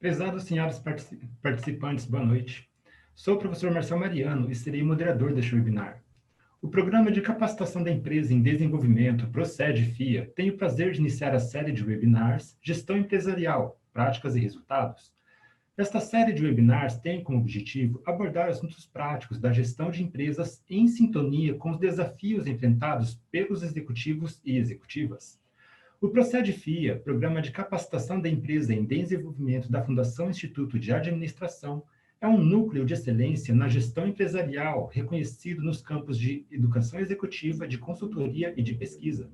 Prezados senhores participantes, boa noite. Sou o professor Marcel Mariano e serei moderador deste webinar. O Programa de Capacitação da Empresa em Desenvolvimento, Procede FIA, tem o prazer de iniciar a série de webinars Gestão Empresarial, Práticas e Resultados. Esta série de webinars tem como objetivo abordar assuntos práticos da gestão de empresas em sintonia com os desafios enfrentados pelos executivos e executivas. O Procede FIA, Programa de Capacitação da Empresa em Desenvolvimento da Fundação Instituto de Administração, é um núcleo de excelência na gestão empresarial reconhecido nos campos de educação executiva, de consultoria e de pesquisa.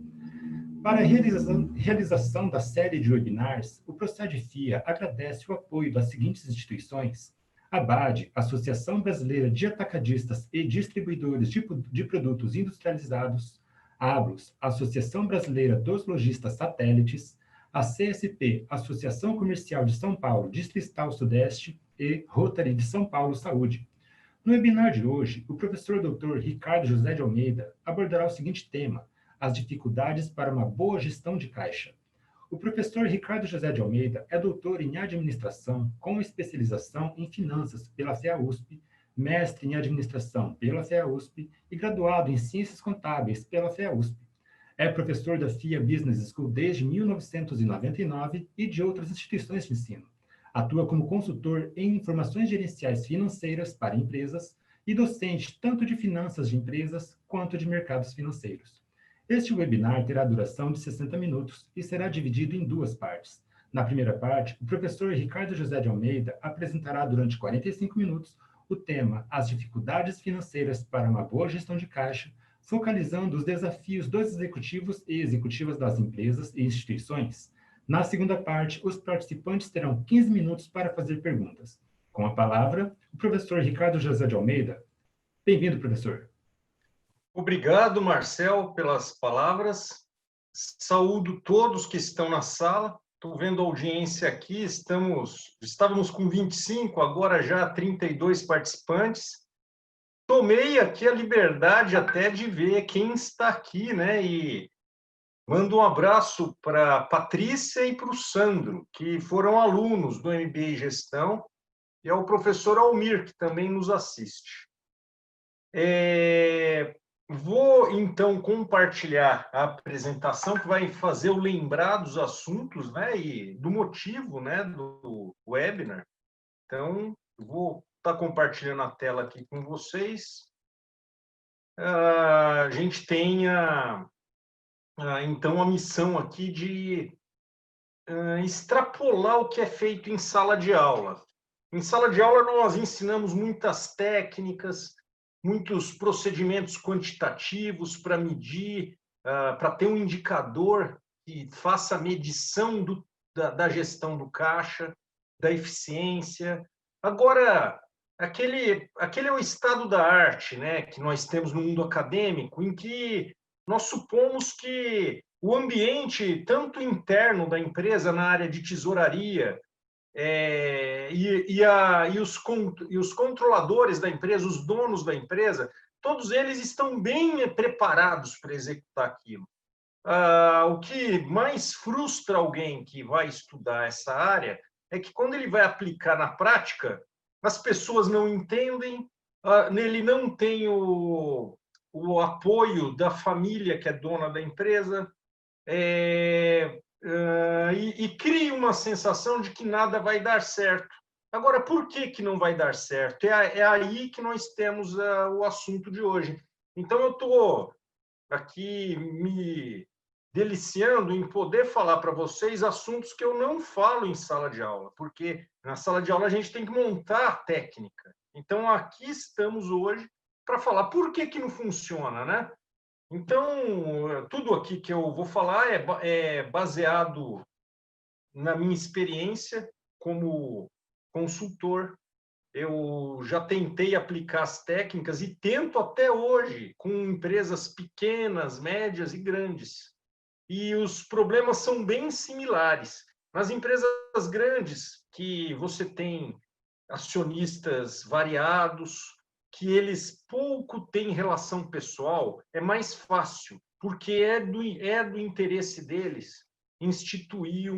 Para a realização da série de webinars, o Procede FIA agradece o apoio das seguintes instituições: ABAD, Associação Brasileira de Atacadistas e Distribuidores de Produtos Industrializados; ABROS, Associação Brasileira dos Lojistas Satélites; a CSP, Associação Comercial de São Paulo Distrital Sudeste; e Rotary de São Paulo Saúde. No webinar de hoje, o professor Dr. Ricardo José de Almeida abordará o seguinte tema: as dificuldades para uma boa gestão de caixa. O professor Ricardo José de Almeida é doutor em administração com especialização em finanças pela FEA-USP, mestre em administração pela FEA-USP e graduado em ciências contábeis pela FEA-USP. É professor da FIA Business School desde 1999 e de outras instituições de ensino. Atua como consultor em informações gerenciais financeiras para empresas e docente tanto de finanças de empresas quanto de mercados financeiros. Este webinar terá duração de 60 minutos e será dividido em duas partes. Na primeira parte, o professor Ricardo José de Almeida apresentará durante 45 minutos o tema As dificuldades financeiras para uma boa gestão de caixa, focalizando os desafios dos executivos e executivas das empresas e instituições. Na segunda parte, os participantes terão 15 minutos para fazer perguntas. Com a palavra, o professor Ricardo José de Almeida. Bem-vindo, professor. Obrigado, Marcel, pelas palavras. Saúdo todos que estão na sala. Estou vendo a audiência aqui. Estávamos com 25, agora já 32 participantes. Tomei aqui a liberdade até de ver quem está aqui, né? E mando um abraço para a Patrícia e para o Sandro, que foram alunos do MBA em Gestão, e ao professor Almir, que também nos assiste. Vou, então, compartilhar a apresentação, que vai fazer eu lembrar dos assuntos, né, e do motivo, né, do webinar. Então, vou estar compartilhando a tela aqui com vocês. A gente tem, então, a missão aqui de extrapolar o que é feito em sala de aula. Em sala de aula, nós ensinamos muitas técnicas, muitos procedimentos quantitativos para medir, para ter um indicador que faça a medição da gestão do caixa, da eficiência. Agora, aquele é o estado da arte, né, que nós temos no mundo acadêmico, em que nós supomos que o ambiente, tanto interno da empresa, na área de tesouraria, e os controladores da empresa, os donos da empresa, todos eles estão bem preparados para executar aquilo. O que mais frustra alguém que vai estudar essa área é que, quando ele vai aplicar na prática, as pessoas não entendem, ele não tem o apoio da família que é dona da empresa, e cria uma sensação de que nada vai dar certo. Agora, por que não vai dar certo? É aí que nós temos o assunto de hoje. Então, eu estou aqui me deliciando em poder falar para vocês assuntos que eu não falo em sala de aula, porque na sala de aula a gente tem que montar a técnica. Então, aqui estamos hoje para falar por que não funciona, né? Então, tudo aqui que eu vou falar é baseado na minha experiência como consultor. Eu já tentei aplicar as técnicas e tento até hoje com empresas pequenas, médias e grandes. E os problemas são bem similares. Nas empresas grandes, que você tem acionistas variados, que eles pouco têm relação pessoal, é mais fácil, porque é do interesse deles instituir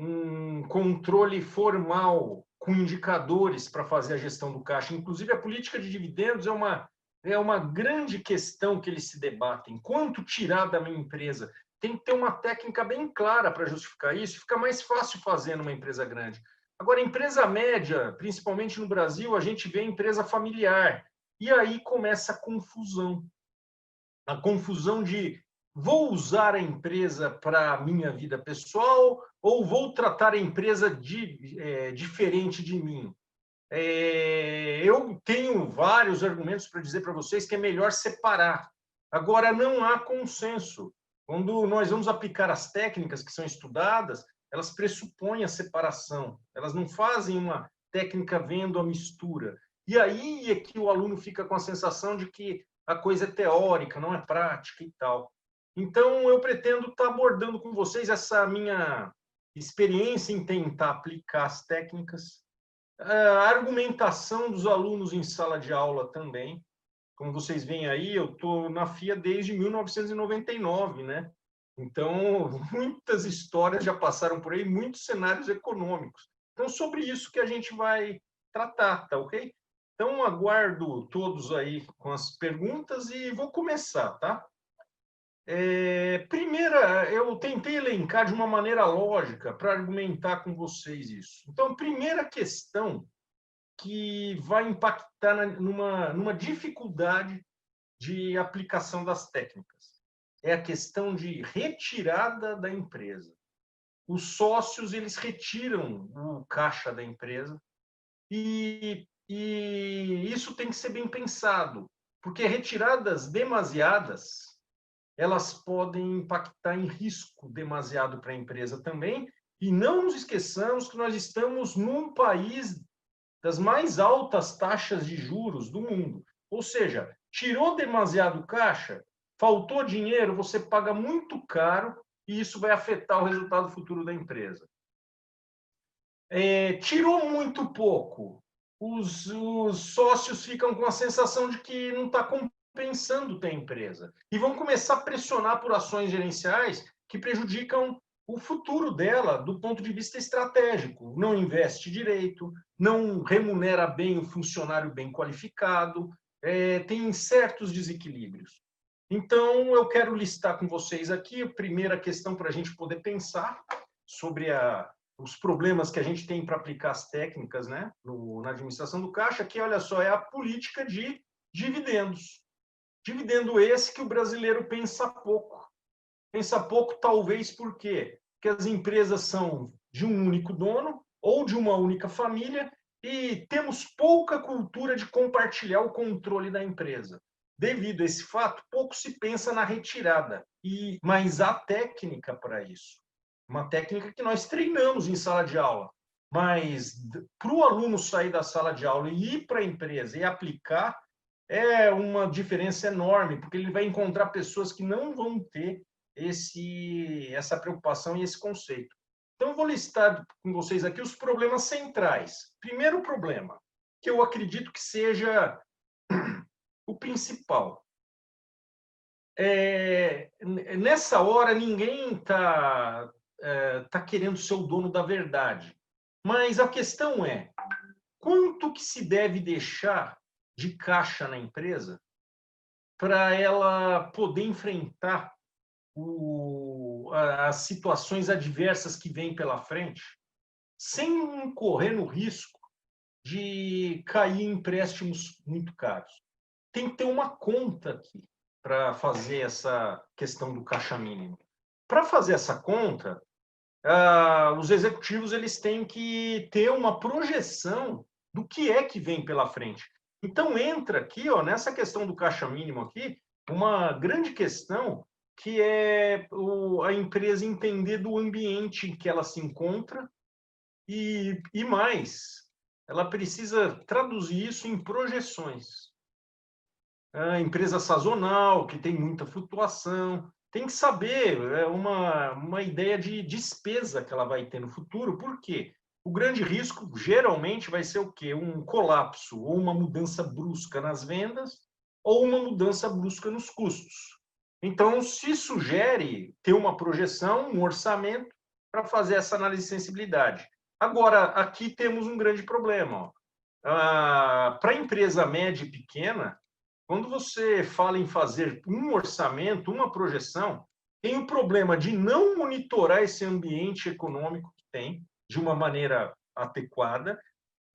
um controle formal com indicadores para fazer a gestão do caixa. Inclusive, a política de dividendos é uma grande questão que eles se debatem. Quanto tirar da minha empresa? Tem que ter uma técnica bem clara para justificar isso. Fica mais fácil fazer numa empresa grande. Agora, empresa média, principalmente no Brasil, a gente vê empresa familiar. E aí começa a confusão. A confusão de vou usar a empresa para a minha vida pessoal ou vou tratar a empresa diferente de mim? Eu tenho vários argumentos para dizer para vocês que é melhor separar. Agora, não há consenso. Quando nós vamos aplicar as técnicas que são estudadas, elas pressupõem a separação. Elas não fazem uma técnica vendo a mistura. E aí é que o aluno fica com a sensação de que a coisa é teórica, não é prática e tal. Então, eu pretendo estar abordando com vocês essa minha experiência em tentar aplicar as técnicas, a argumentação dos alunos em sala de aula também. Como vocês veem aí, eu estou na FIA desde 1999, né? Então, muitas histórias já passaram por aí, muitos cenários econômicos. Então, sobre isso que a gente vai tratar, tá ok? Então, aguardo todos aí com as perguntas e vou começar, tá? Primeira, eu tentei elencar de uma maneira lógica para argumentar com vocês isso. Então, primeira questão que vai impactar numa dificuldade de aplicação das técnicas é a questão de retirada da empresa. Os sócios, eles retiram o caixa da empresa e isso tem que ser bem pensado, porque retiradas demasiadas elas podem impactar em risco demasiado para a empresa também. E não nos esqueçamos que nós estamos num país das mais altas taxas de juros do mundo. Ou seja, tirou demasiado caixa, faltou dinheiro, você paga muito caro e isso vai afetar o resultado futuro da empresa. Tirou muito pouco, os sócios ficam com a sensação de que não está compensando ter empresa. E vão começar a pressionar por ações gerenciais que prejudicam o futuro dela do ponto de vista estratégico. Não investe direito, não remunera bem o funcionário bem qualificado, tem certos desequilíbrios. Então, eu quero listar com vocês aqui a primeira questão para a gente poder pensar sobre os problemas que a gente tem para aplicar as técnicas, né, na administração do caixa, que, olha só, é a política de dividendos. Dividendo esse que o brasileiro pensa pouco. Pensa pouco, talvez, por quê? Porque as empresas são de um único dono ou de uma única família e temos pouca cultura de compartilhar o controle da empresa. Devido a esse fato, pouco se pensa na retirada, mas há técnica para isso. Uma técnica que nós treinamos em sala de aula. Mas para o aluno sair da sala de aula e ir para a empresa e aplicar, é uma diferença enorme, porque ele vai encontrar pessoas que não vão ter essa preocupação e esse conceito. Então, eu vou listar com vocês aqui os problemas centrais. Primeiro problema, que eu acredito que seja o principal. Nessa hora, ninguém está querendo ser o dono da verdade. Mas a questão é, quanto que se deve deixar de caixa na empresa para ela poder enfrentar as situações adversas que vêm pela frente, sem correr no risco de cair em empréstimos muito caros. Tem que ter uma conta aqui para fazer essa questão do caixa mínimo. Para fazer essa conta, os executivos eles têm que ter uma projeção do que é que vem pela frente. Então, entra aqui, ó, nessa questão do caixa mínimo aqui, uma grande questão que é a empresa entender do ambiente em que ela se encontra e mais, ela precisa traduzir isso em projeções. A empresa sazonal, que tem muita flutuação, tem que saber uma ideia de despesa que ela vai ter no futuro. Por quê? O grande risco, geralmente, vai ser o quê? Um colapso ou uma mudança brusca nas vendas ou uma mudança brusca nos custos. Então, se sugere ter uma projeção, um orçamento, para fazer essa análise de sensibilidade. Agora, aqui temos um grande problema. Para a empresa média e pequena, quando você fala em fazer um orçamento, uma projeção, tem o problema de não monitorar esse ambiente econômico que tem de uma maneira adequada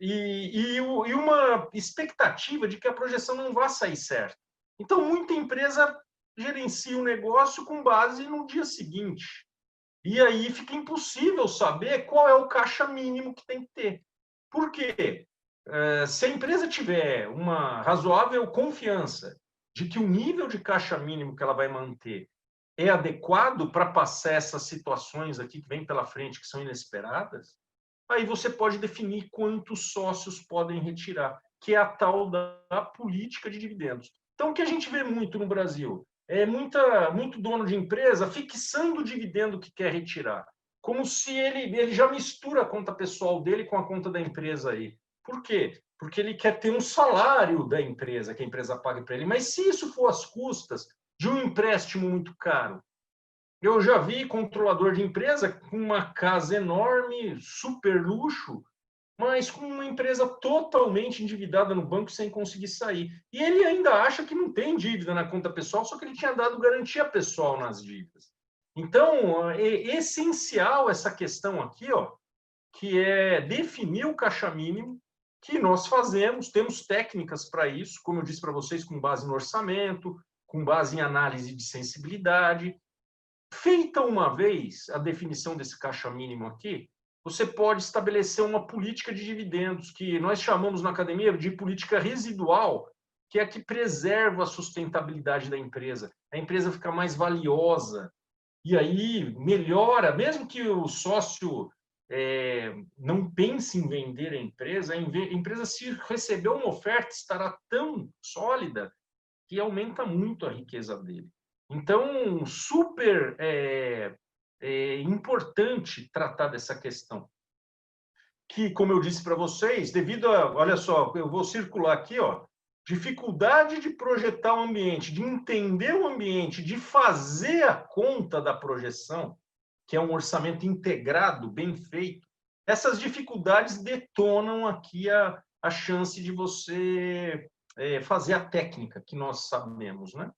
e uma expectativa de que a projeção não vá sair certa. Então, muita empresa gerencia o negócio com base no dia seguinte. E aí fica impossível saber qual é o caixa mínimo que tem que ter. Por quê? Se a empresa tiver uma razoável confiança de que o nível de caixa mínimo que ela vai manter é adequado para passar essas situações aqui que vêm pela frente, que são inesperadas, aí você pode definir quantos sócios podem retirar, que é a tal da política de dividendos. Então, o que a gente vê muito no Brasil é muito dono de empresa fixando o dividendo que quer retirar, como se ele já mistura a conta pessoal dele com a conta da empresa aí. Por quê? Porque ele quer ter um salário da empresa, que a empresa pague para ele. Mas se isso for às custas de um empréstimo muito caro, eu já vi controlador de empresa com uma casa enorme, super luxo, mas com uma empresa totalmente endividada no banco sem conseguir sair. E ele ainda acha que não tem dívida na conta pessoal, só que ele tinha dado garantia pessoal nas dívidas. Então, é essencial essa questão aqui, ó, que é definir o caixa mínimo, que nós fazemos, temos técnicas para isso, como eu disse para vocês, com base no orçamento, com base em análise de sensibilidade. Feita uma vez a definição desse caixa mínimo aqui, você pode estabelecer uma política de dividendos, que nós chamamos na academia de política residual, que é a que preserva a sustentabilidade da empresa. A empresa fica mais valiosa, e aí melhora, mesmo que o sócio não pense em vender a empresa, se receber uma oferta, estará tão sólida que aumenta muito a riqueza dele. Então, super importante tratar dessa questão. Que, como eu disse para vocês, devido a... Olha só, eu vou circular aqui, ó. Dificuldade de projetar o ambiente, de entender o ambiente, de fazer a conta da projeção, que é um orçamento integrado, bem feito. Essas dificuldades detonam aqui a chance de você fazer a técnica que nós sabemos, né?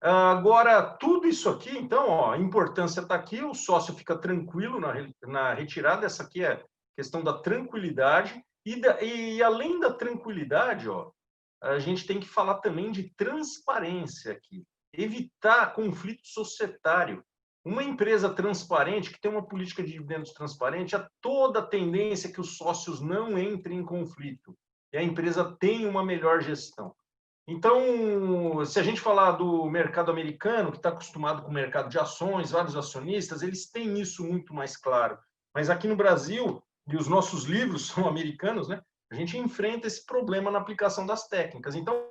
Agora, tudo isso aqui, então, ó, a importância está aqui, o sócio fica tranquilo na retirada, essa aqui é a questão da tranquilidade, e além da tranquilidade, ó, a gente tem que falar também de transparência aqui, evitar conflito societário. Uma empresa transparente, que tem uma política de dividendos transparente, há toda a tendência que os sócios não entrem em conflito, e a empresa tem uma melhor gestão. Então, se a gente falar do mercado americano, que está acostumado com o mercado de ações, vários acionistas, eles têm isso muito mais claro. Mas aqui no Brasil, e os nossos livros são americanos, né? A gente enfrenta esse problema na aplicação das técnicas. Então,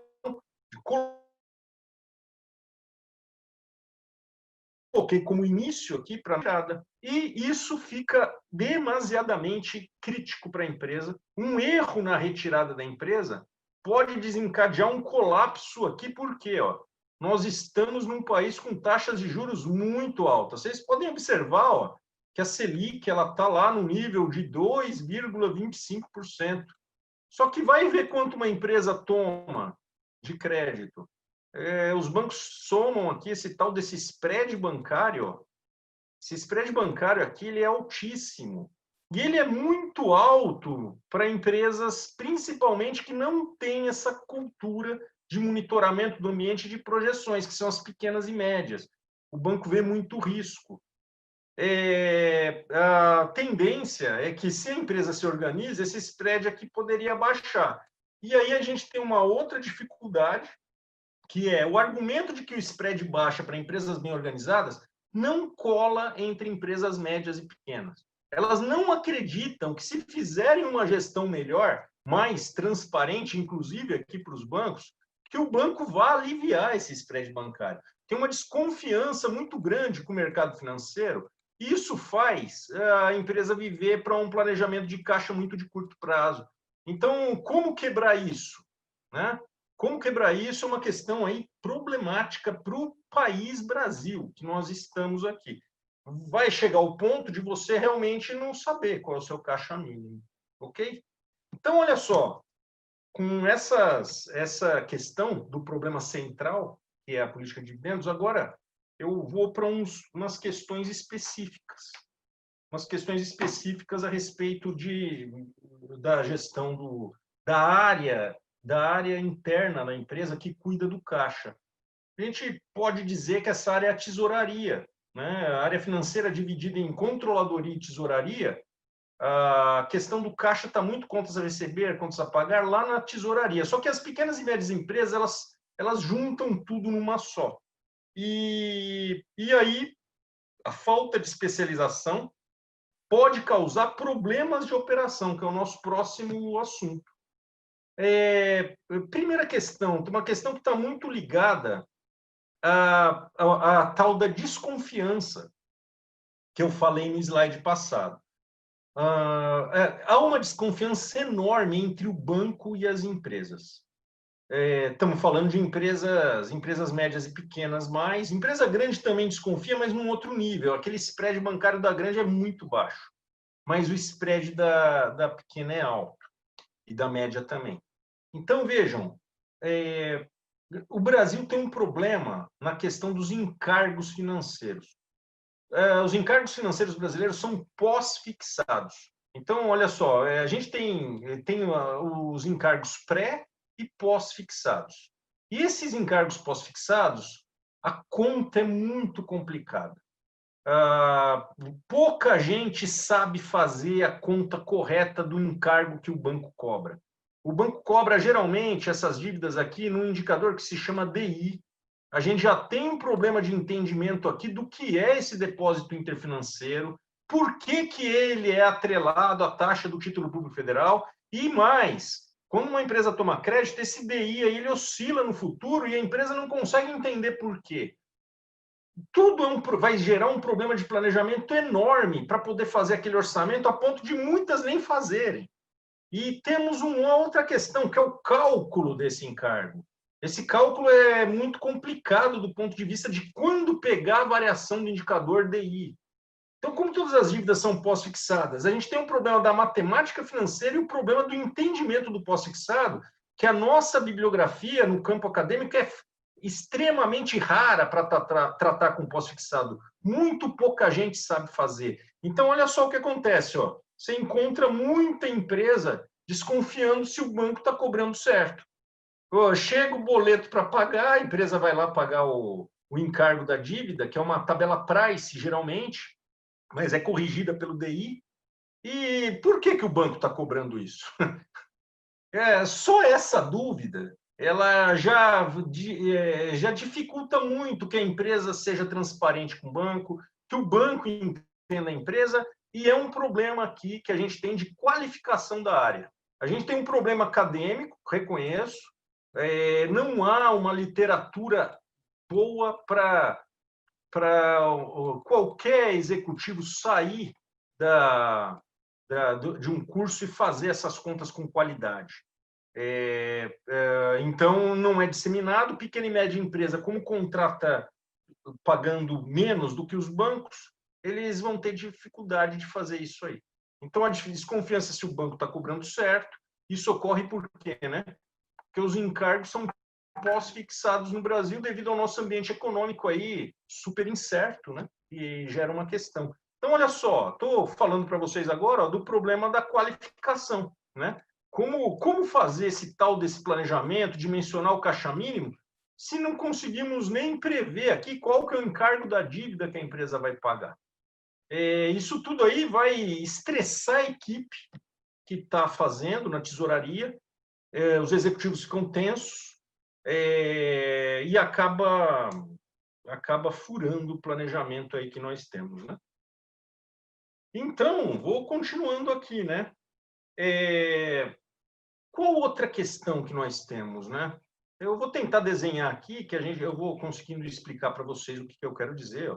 coloquei como início aqui para a entrada. E isso fica demasiadamente crítico para a empresa. Um erro na retirada da empresa pode desencadear um colapso aqui, porque ó, nós estamos num país com taxas de juros muito altas. Vocês podem observar ó, que a Selic está lá no nível de 2,25%. Só que vai ver quanto uma empresa toma de crédito. Os bancos somam aqui esse tal desse spread bancário. Ó. Esse spread bancário aqui ele é altíssimo. E ele é muito alto para empresas, principalmente, que não têm essa cultura de monitoramento do ambiente de projeções, que são as pequenas e médias. O banco vê muito risco. A tendência é que, se a empresa se organiza, esse spread aqui poderia baixar. E aí a gente tem uma outra dificuldade, que é o argumento de que o spread baixa para empresas bem organizadas não cola entre empresas médias e pequenas. Elas não acreditam que, se fizerem uma gestão melhor, mais transparente, inclusive aqui para os bancos, que o banco vá aliviar esse spread bancário. Tem uma desconfiança muito grande com o mercado financeiro, e isso faz a empresa viver para um planejamento de caixa muito de curto prazo. Então, como quebrar isso? Né? Como quebrar isso é uma questão aí problemática para o país Brasil, que nós estamos aqui. vai chegar ao ponto de você realmente não saber qual é o seu caixa mínimo, ok? Então, olha só, com essa questão do problema central, que é a política de dividendos, agora eu vou para umas questões específicas. Umas questões específicas a respeito da gestão da área interna da empresa que cuida do caixa. A gente pode dizer que essa área é a tesouraria, né? A área financeira dividida em controladoria e tesouraria. A questão do caixa está muito contas a receber, contas a pagar lá na tesouraria. Só que as pequenas e médias empresas, elas juntam tudo numa só. E aí, a falta de especialização pode causar problemas de operação, que é o nosso próximo assunto. Primeira questão, uma questão que está muito ligada à tal da desconfiança, que eu falei no slide passado. Há uma desconfiança enorme entre o banco e as empresas. Estamos falando de empresas médias e pequenas mais. Empresa grande também desconfia, mas num outro nível. Aquele spread bancário da grande é muito baixo, mas o spread da pequena é alto, e da média também. Então, vejam, o Brasil tem um problema na questão dos encargos financeiros. Os encargos financeiros brasileiros são pós-fixados. Então, olha só, a gente tem os encargos pré e pós-fixados. E esses encargos pós-fixados, a conta é muito complicada. Pouca gente sabe fazer a conta correta do encargo que o banco cobra. O banco cobra, geralmente, essas dívidas aqui num indicador que se chama DI. A gente já tem um problema de entendimento aqui do que é esse depósito interfinanceiro, por que ele é atrelado à taxa do título público federal, e mais, quando uma empresa toma crédito, esse DI aí, ele oscila no futuro e a empresa não consegue entender por quê. Tudo vai gerar um problema de planejamento enorme para poder fazer aquele orçamento, a ponto de muitas nem fazerem. E temos uma outra questão, que é o cálculo desse encargo. Esse cálculo é muito complicado do ponto de vista de quando pegar a variação do indicador DI. Então, como todas as dívidas são pós-fixadas, a gente tem um problema da matemática financeira e o problema do entendimento do pós-fixado, que a nossa bibliografia no campo acadêmico é extremamente rara para tratar com pós-fixado. Muito pouca gente sabe fazer. Então, olha só o que acontece. Você encontra muita empresa desconfiando se o banco está cobrando certo. Chega o boleto para pagar, a empresa vai lá pagar o encargo da dívida, que é uma tabela price, geralmente, mas é corrigida pelo DI. E por que o banco está cobrando isso? Só essa dúvida, ela já dificulta muito que a empresa seja transparente com o banco, que o banco entenda a empresa, e é um problema aqui que a gente tem de qualificação da área. A gente tem um problema acadêmico, reconheço, não há uma literatura boa para qualquer executivo sair de um curso e fazer essas contas com qualidade. Então, não é disseminado. Pequena e média empresa, como contrata pagando menos do que os bancos, eles vão ter dificuldade de fazer isso aí. Então, a desconfiança se o banco está cobrando certo, isso ocorre por quê, né? Porque os encargos são pós-fixados no Brasil devido ao nosso ambiente econômico aí super incerto, né? E gera uma questão. Então, olha só, estou falando para vocês agora do problema da qualificação, né? Como fazer esse tal desse planejamento, dimensionar o caixa mínimo, se não conseguimos nem prever aqui qual que é o encargo da dívida que a empresa vai pagar. Isso tudo aí vai estressar a equipe que está fazendo na tesouraria, os executivos ficam tensos, e acaba furando o planejamento aí que nós temos, né? Então, vou continuando aqui, né? Qual outra questão que nós temos, né? Eu vou tentar desenhar aqui, que eu vou conseguindo explicar para vocês o que eu quero dizer.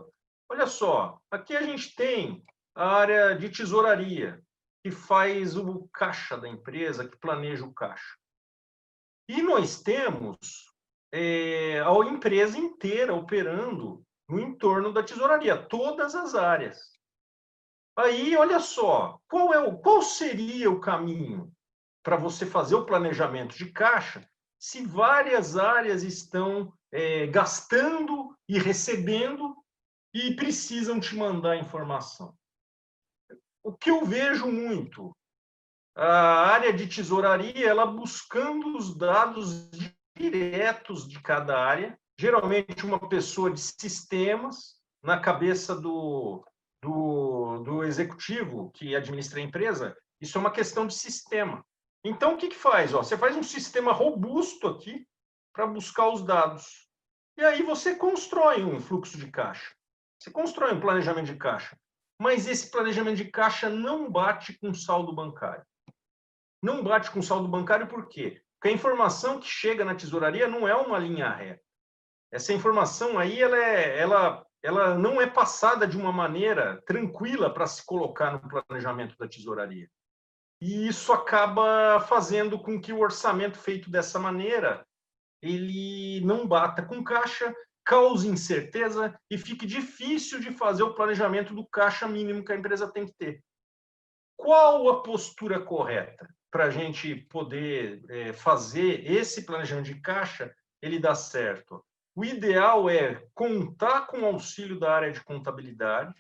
Olha só, aqui a gente tem a área de tesouraria, que faz o caixa da empresa, que planeja o caixa. E nós temos a empresa inteira operando no entorno da tesouraria, todas as áreas. Aí, olha só, qual seria o caminho para você fazer o planejamento de caixa se várias áreas estão gastando e recebendo e precisam te mandar informação? O que eu vejo muito, a área de tesouraria, ela buscando os dados diretos de cada área, geralmente uma pessoa de sistemas, na cabeça do executivo que administra a empresa, isso é uma questão de sistema. Então, o que faz? Você faz um sistema robusto aqui para buscar os dados. E aí você constrói um fluxo de caixa. Você constrói um planejamento de caixa. Mas esse planejamento de caixa não bate com saldo bancário. Não bate com saldo bancário por quê? Porque a informação que chega na tesouraria não é uma linha reta. Essa informação aí, ela não é passada de uma maneira tranquila para se colocar no planejamento da tesouraria. E isso acaba fazendo com que o orçamento feito dessa maneira, ele não bata com caixa, cause incerteza e fique difícil de fazer o planejamento do caixa mínimo que a empresa tem que ter. Qual a postura correta para a gente poder fazer esse planejamento de caixa ele dar certo? O ideal é contar com o auxílio da área de contabilidade.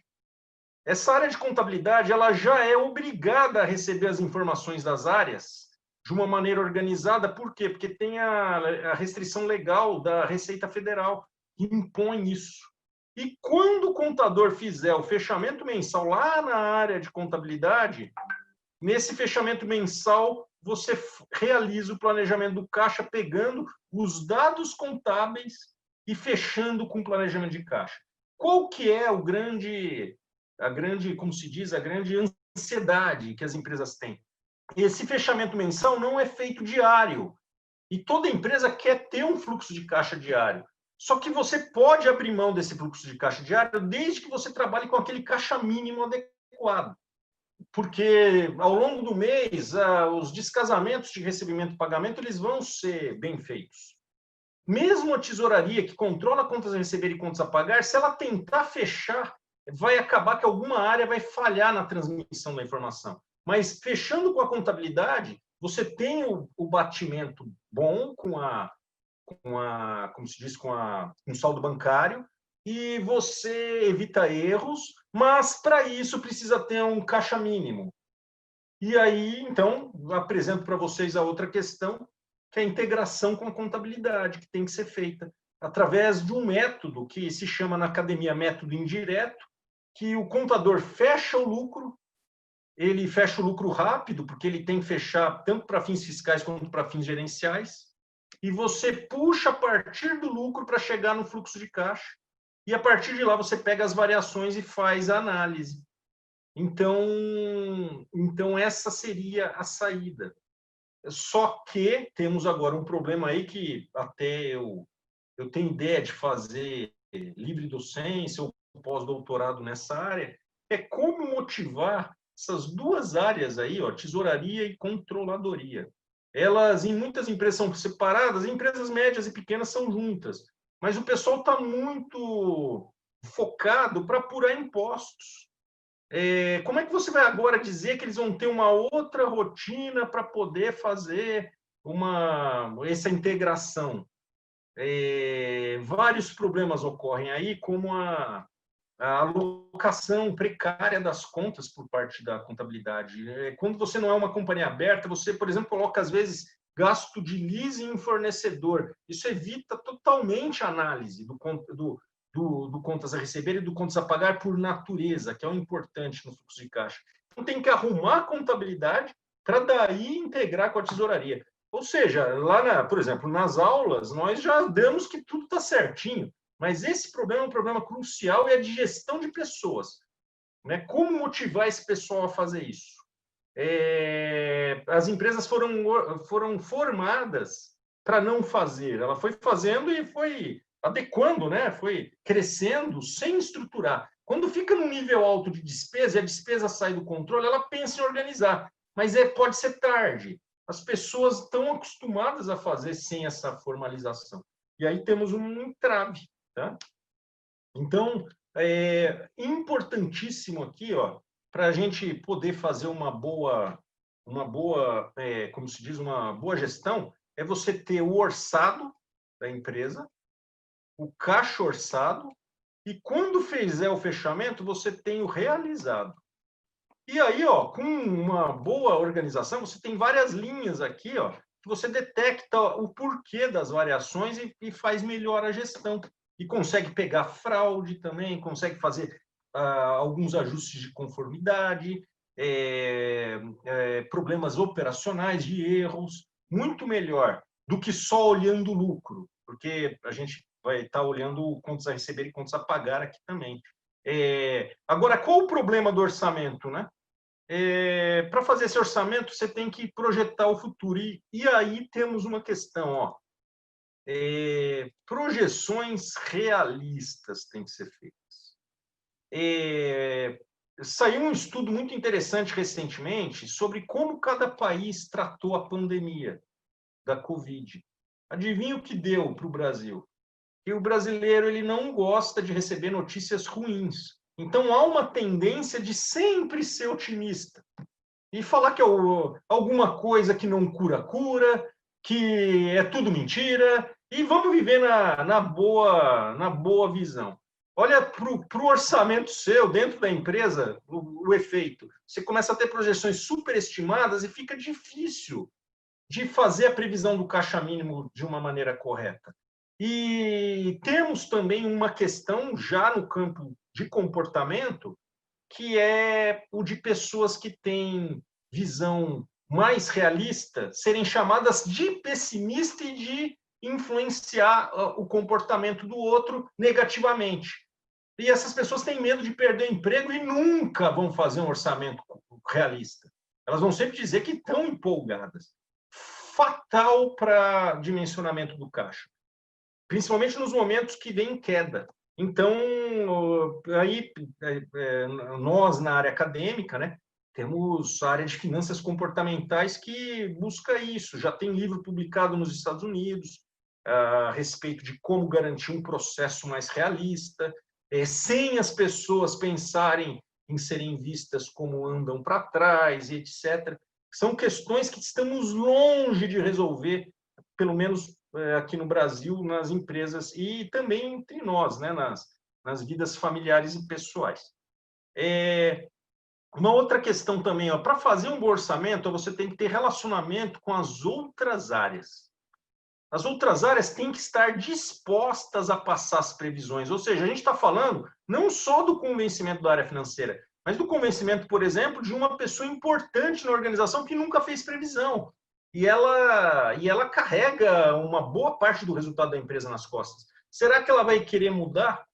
Essa área de contabilidade ela já é obrigada a receber as informações das áreas de uma maneira organizada. Por quê? Porque tem a restrição legal da Receita Federal que impõe isso. E quando o contador fizer o fechamento mensal lá na área de contabilidade, nesse fechamento mensal, você realiza o planejamento do caixa pegando os dados contábeis e fechando com o planejamento de caixa. Qual que é a grande, como se diz, a grande ansiedade que as empresas têm? Esse fechamento mensal não é feito diário. E toda empresa quer ter um fluxo de caixa diário. Só que você pode abrir mão desse fluxo de caixa diário desde que você trabalhe com aquele caixa mínimo adequado. Porque ao longo do mês, os descasamentos de recebimento e pagamento eles vão ser bem feitos. Mesmo a tesouraria que controla contas a receber e contas a pagar, se ela tentar fechar, vai acabar que alguma área vai falhar na transmissão da informação. Mas fechando com a contabilidade, você tem o batimento bom como se diz, com o saldo bancário, e você evita erros, mas para isso precisa ter um caixa mínimo. E aí, então, apresento para vocês a outra questão, que é a integração com a contabilidade, que tem que ser feita através de um método que se chama na academia método indireto, que o contador fecha o lucro, ele fecha o lucro rápido, porque ele tem que fechar tanto para fins fiscais quanto para fins gerenciais, e você puxa a partir do lucro para chegar no fluxo de caixa, e a partir de lá você pega as variações e faz a análise. Então essa seria a saída. Só que temos agora um problema aí que até eu tenho ideia de fazer livre docência ou pós-doutorado nessa área, é como motivar essas duas áreas aí, tesouraria e controladoria. Elas, em muitas empresas, são separadas, empresas médias e pequenas são juntas, mas o pessoal está muito focado para apurar impostos. Como é que você vai agora dizer que eles vão ter uma outra rotina para poder fazer essa integração? Vários problemas ocorrem aí, como a alocação precária das contas por parte da contabilidade. Quando você não é uma companhia aberta, você, por exemplo, coloca, às vezes, gasto de leasing em fornecedor. Isso evita totalmente a análise do contas a receber e do contas a pagar por natureza, que é o importante no fluxo de caixa. Então, tem que arrumar a contabilidade para daí integrar com a tesouraria. Ou seja, lá, por exemplo, nas aulas, nós já damos que tudo está certinho, mas esse problema é um problema crucial e é de gestão de pessoas. Né? Como motivar esse pessoal a fazer isso? As empresas foram formadas para não fazer. Ela foi fazendo e foi adequando, né? Foi crescendo sem estruturar. Quando fica num nível alto de despesa e a despesa sai do controle, ela pensa em organizar, mas pode ser tarde. As pessoas estão acostumadas a fazer sem essa formalização. E aí temos um entrave. Tá? Então, é importantíssimo aqui, ó, para a gente poder fazer como se diz, uma boa gestão, é você ter o orçado da empresa, o caixa orçado, e quando fizer o fechamento, você tem o realizado. E aí, ó, com uma boa organização, você tem várias linhas aqui, ó, que você detecta o porquê das variações e faz melhor a gestão. E consegue pegar fraude também, consegue fazer alguns ajustes de conformidade, problemas operacionais de erros, muito melhor do que só olhando o lucro, porque a gente vai estar olhando contas a receber e contas a pagar aqui também. Agora, qual o problema do orçamento, né? Para fazer esse orçamento, você tem que projetar o futuro. E aí temos uma questão, ó. Projeções realistas têm que ser feitas. Saiu um estudo muito interessante recentemente sobre como cada país tratou a pandemia da Covid. Adivinha o que deu para o Brasil? Que o brasileiro ele não gosta de receber notícias ruins. Então, há uma tendência de sempre ser otimista e falar que é alguma coisa que não cura, que é tudo mentira, e vamos viver na boa visão. Olha para o orçamento seu, dentro da empresa, o efeito. Você começa a ter projeções superestimadas e fica difícil de fazer a previsão do caixa mínimo de uma maneira correta. E temos também uma questão já no campo de comportamento, que é o de pessoas que têm visão mais realista serem chamadas de pessimista e de influenciar o comportamento do outro negativamente. E essas pessoas têm medo de perder o emprego e nunca vão fazer um orçamento realista. Elas vão sempre dizer que estão empolgadas. Fatal para dimensionamento do caixa, principalmente nos momentos que vem queda. Então, aí, nós, na área acadêmica, né, temos a área de finanças comportamentais que busca isso. Já tem livro publicado nos Estados Unidos a respeito de como garantir um processo mais realista, sem as pessoas pensarem em serem vistas como andam para trás, e etc. São questões que estamos longe de resolver, pelo menos aqui no Brasil, nas empresas e também entre nós, né, nas vidas familiares e pessoais. Uma outra questão também, para fazer um bom orçamento, você tem que ter relacionamento com as outras áreas. As outras áreas têm que estar dispostas a passar as previsões, ou seja, a gente está falando não só do convencimento da área financeira, mas do convencimento, por exemplo, de uma pessoa importante na organização que nunca fez previsão. E ela carrega uma boa parte do resultado da empresa nas costas. Será que ela vai querer mudar?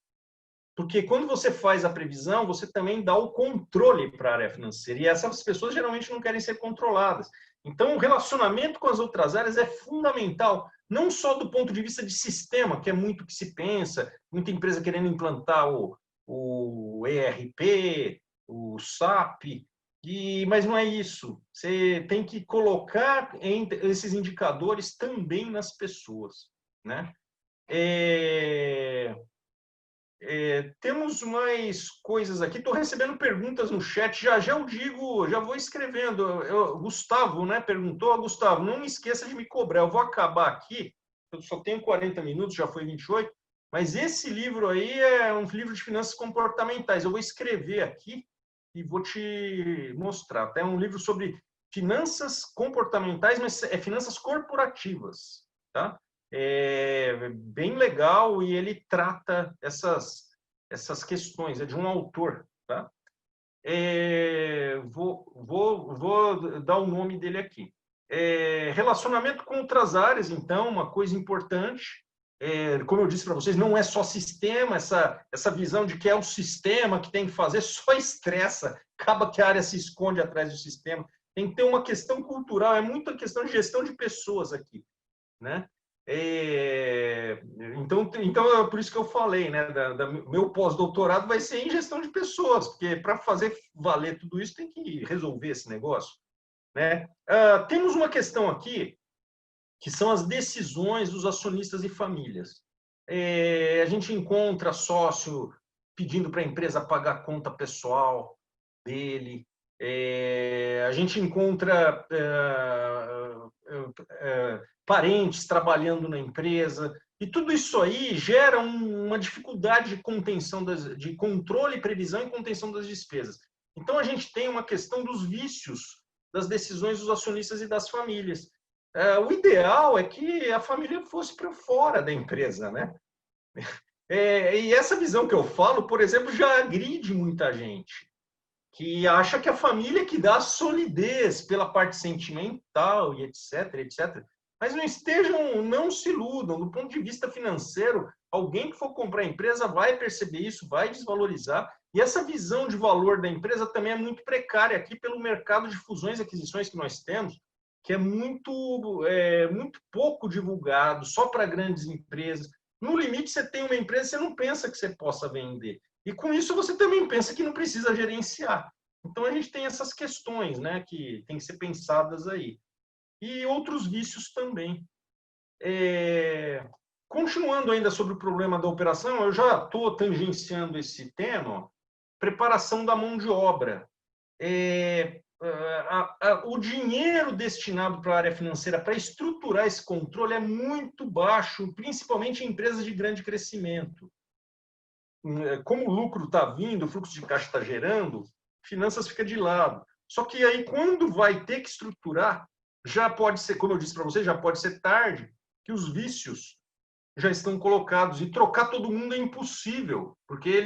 Porque quando você faz a previsão, você também dá o controle para a área financeira. E essas pessoas geralmente não querem ser controladas. Então, o relacionamento com as outras áreas é fundamental, não só do ponto de vista de sistema, que é muito que se pensa, muita empresa querendo implantar o ERP, o SAP, mas não é isso. Você tem que colocar esses indicadores também nas pessoas, né? Temos mais coisas aqui. Estou recebendo perguntas no chat. Já eu digo, já vou escrevendo. Gustavo, né, perguntou. Gustavo, não me esqueça de me cobrar. Eu vou acabar aqui. Eu só tenho 40 minutos, já foi 28. Mas esse livro aí é um livro de finanças comportamentais. Eu vou escrever aqui e vou te mostrar. É um livro sobre finanças comportamentais, mas é finanças corporativas, tá? É bem legal e ele trata essas questões. É de um autor, tá? Vou dar o nome dele aqui. Relacionamento com outras áreas, então, uma coisa importante. Como eu disse para vocês, não é só sistema, essa visão de que é o sistema que tem que fazer, só estressa, acaba que a área se esconde atrás do sistema. Tem que ter uma questão cultural, é muita questão de gestão de pessoas aqui, né? Então é por isso que eu falei, né? Meu pós-doutorado vai ser em gestão de pessoas, porque para fazer valer tudo isso tem que resolver esse negócio, né? Temos uma questão aqui que são as decisões dos acionistas e famílias. A gente encontra sócio pedindo para a empresa pagar a conta pessoal dele. A gente encontra parentes trabalhando na empresa. E tudo isso aí gera uma dificuldade de contenção, de controle, previsão e contenção das despesas. Então, a gente tem uma questão dos vícios das decisões dos acionistas e das famílias. O ideal é que a família fosse para fora da empresa, né? E essa visão que eu falo, por exemplo, já agride muita gente, que acha que a família que dá solidez pela parte sentimental e etc, etc. Mas não se iludam, do ponto de vista financeiro, alguém que for comprar a empresa vai perceber isso, vai desvalorizar, e essa visão de valor da empresa também é muito precária aqui pelo mercado de fusões e aquisições que nós temos, que é muito pouco divulgado, só para grandes empresas. No limite, você tem uma empresa, você não pensa que você possa vender. E com isso, você também pensa que não precisa gerenciar. Então, a gente tem essas questões, né, que tem que ser pensadas aí. E outros vícios também. Continuando ainda sobre o problema da operação, eu já estou tangenciando esse tema, ó, preparação da mão de obra. O dinheiro destinado para a área financeira para estruturar esse controle é muito baixo, principalmente em empresas de grande crescimento. Como o lucro está vindo, o fluxo de caixa está gerando, finanças fica de lado. Só que aí, quando vai ter que estruturar, já pode ser, como eu disse para você, já pode ser tarde, que os vícios já estão colocados. E trocar todo mundo é impossível, porque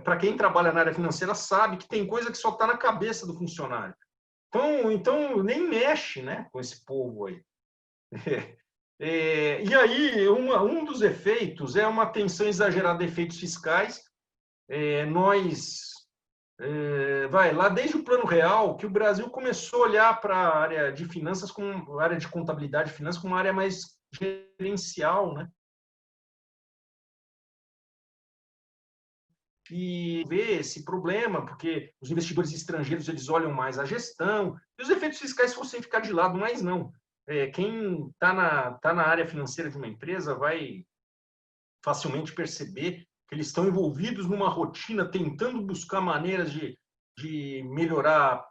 para quem trabalha na área financeira sabe que tem coisa que só está na cabeça do funcionário. Então nem mexe, né, com esse povo aí. E aí, um dos efeitos é uma tensão exagerada de efeitos fiscais. Lá desde o Plano Real, que o Brasil começou a olhar para a área de finanças, como a área de contabilidade e finanças, como uma área mais gerencial, né? E ver esse problema, porque os investidores estrangeiros eles olham mais a gestão, e os efeitos fiscais fossem ficar de lado, mas não. Quem está na área financeira de uma empresa vai facilmente perceber que eles estão envolvidos numa rotina, tentando buscar maneiras de melhorar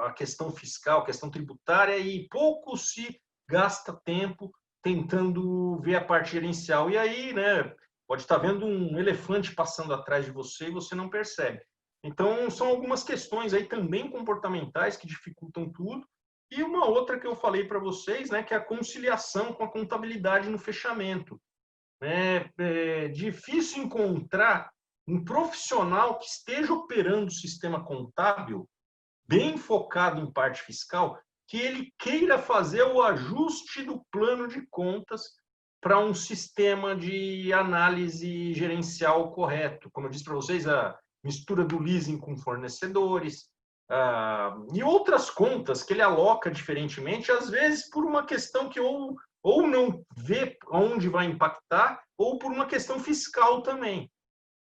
a questão fiscal, a questão tributária, e pouco se gasta tempo tentando ver a parte gerencial. E aí, né, pode estar vendo um elefante passando atrás de você e você não percebe. Então, são algumas questões aí também comportamentais que dificultam tudo. E uma outra que eu falei para vocês, né, que é a conciliação com a contabilidade no fechamento. É difícil encontrar um profissional que esteja operando o sistema contábil bem focado em parte fiscal, que ele queira fazer o ajuste do plano de contas para um sistema de análise gerencial correto. Como eu disse para vocês, a mistura do leasing com fornecedores, e outras contas que ele aloca diferentemente, às vezes por uma questão que ou não vê onde vai impactar, ou por uma questão fiscal também,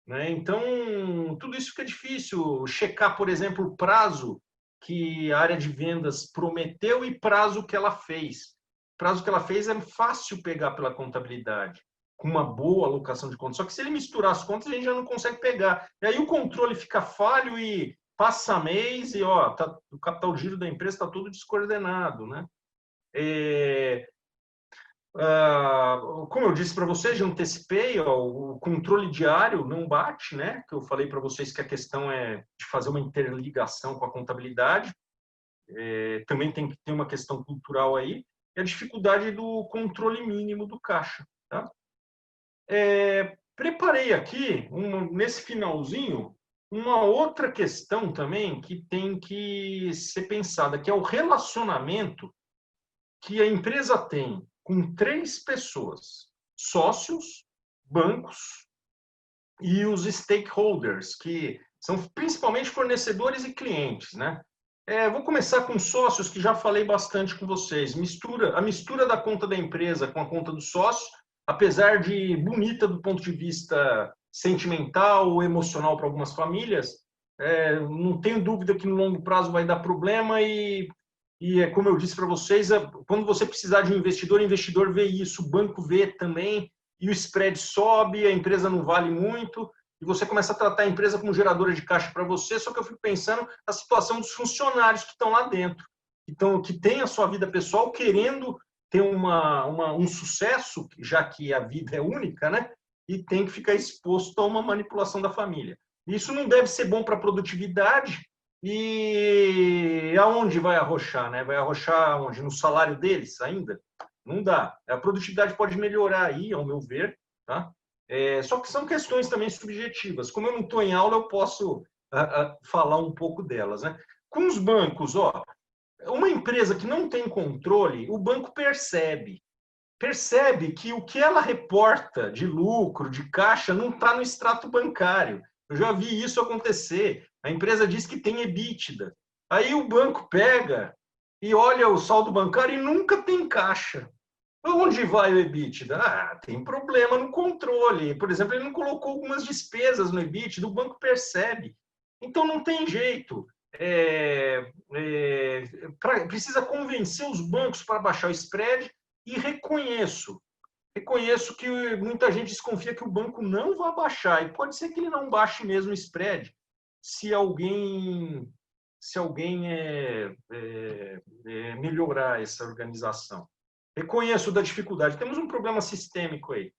né? Então, tudo isso fica difícil. Checar, por exemplo, o prazo que a área de vendas prometeu e prazo que ela fez. O prazo que ela fez é fácil pegar pela contabilidade, com uma boa alocação de contas. Só que se ele misturar as contas, a gente já não consegue pegar. E aí o controle fica falho e passa mês e o capital giro da empresa está todo descoordenado, né? Como eu disse para vocês, já antecipei, o controle diário não bate, né? Que eu falei para vocês que a questão é de fazer uma interligação com a contabilidade. Também tem que ter uma questão cultural aí, e a dificuldade do controle mínimo do caixa. Tá? Preparei aqui, nesse finalzinho, uma outra questão também que tem que ser pensada, que é o relacionamento que a empresa tem com 3 pessoas, sócios, bancos e os stakeholders, que são principalmente fornecedores e clientes, né? Vou começar com sócios, que já falei bastante com vocês. A mistura da conta da empresa com a conta do sócio, apesar de bonita do ponto de vista sentimental ou emocional para algumas famílias, não tenho dúvida que no longo prazo vai dar problema e como eu disse para vocês, quando você precisar de um investidor, o investidor vê isso, o banco vê também, e o spread sobe, a empresa não vale muito, e você começa a tratar a empresa como geradora de caixa para você, só que eu fico pensando na situação dos funcionários que estão lá dentro, que têm a sua vida pessoal querendo ter um sucesso, já que a vida é única, né? E tem que ficar exposto a uma manipulação da família. Isso não deve ser bom para a produtividade. E aonde vai arrochar, né? Vai arrochar onde? No salário deles ainda? Não dá. A produtividade pode melhorar aí, ao meu ver, tá? Só que são questões também subjetivas. Como eu não estou em aula, eu posso falar um pouco delas, né? Com os bancos, ó, uma empresa que não tem controle, o banco percebe que o que ela reporta de lucro, de caixa, não está no extrato bancário. Eu já vi isso acontecer. A empresa diz que tem EBITDA. Aí o banco pega e olha o saldo bancário e nunca tem caixa. Onde vai o EBITDA? Tem problema no controle. Por exemplo, ele não colocou algumas despesas no EBITDA, o banco percebe. Então, não tem jeito. Precisa convencer os bancos para baixar o spread e reconheço que muita gente desconfia que o banco não vai baixar. E pode ser que ele não baixe mesmo o spread se alguém melhorar essa organização. Reconheço da dificuldade. Temos um problema sistêmico aí.